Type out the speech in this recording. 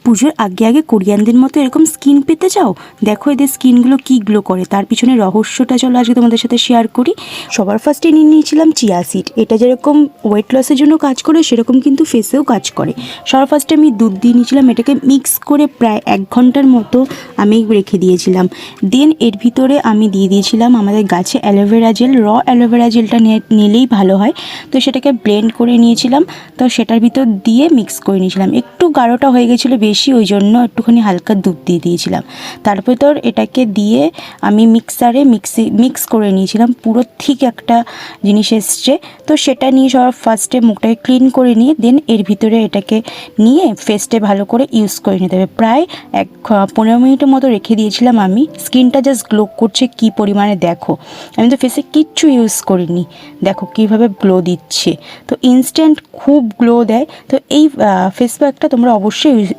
পুজোর আগে আগে কোরিয়ানদের মতো এরকম স্কিন পেতে চাও? দেখো এদের স্কিনগুলো কি গ্লো করে, তার পিছনে রহস্যটা চলো আজকে তোমাদের সাথে শেয়ার করি। সবার ফার্স্টে নিয়ে নিয়েছিলাম চিয়া সিড। এটা যেরকম ওয়েট লসের জন্য কাজ করে সেরকম কিন্তু ফেসেও কাজ করে। সবার ফার্স্টে আমি দুধ দিয়ে নিয়েছিলাম, এটাকে মিক্স করে প্রায় 1 ঘন্টার মতো আমি রেখে দিয়েছিলাম। দেন এর ভিতরে আমি দিয়ে দিয়েছিলাম আমাদের গাছে অ্যালোভেরা জেল। অ্যালোভেরা জেলটা নিলেই ভালো হয়। তো সেটাকে ব্লেন্ড করে নিয়েছিলাম, তো সেটার ভিতর দিয়ে মিক্স করে নিয়েছিলাম। একটু গাঢ়টা হয়ে গেছিলো বেশি, ওই জন্য একটুখানি হালকা দুধ দিয়ে দিয়েছিলাম। তারপর তোর এটাকে দিয়ে আমি মিক্সারে মিক্স করে নিয়েছিলাম, পুরো ঠিক একটা জিনিস এসছে। তো সেটা নিয়ে সব ফার্স্টে মুখটাকে ক্লিন করে নিয়ে দেন এর ভিতরে এটাকে নিয়ে ফেসটে ভালো করে ইউজ করে নিতে হবে। প্রায় 15 মিনিটের মতো রেখে দিয়েছিলাম আমি। স্কিনটা জাস্ট গ্লো করছে কি পরিমাণে দেখো, আমি তো ফেসে কিচ্ছু ইউজ করিনি, দেখো কীভাবে গ্লো দিচ্ছে। তো ইনস্ট্যান্ট খুব গ্লো দেয়। তো এই ফেস প্যাকটা তোমরা অবশ্যই ইউজ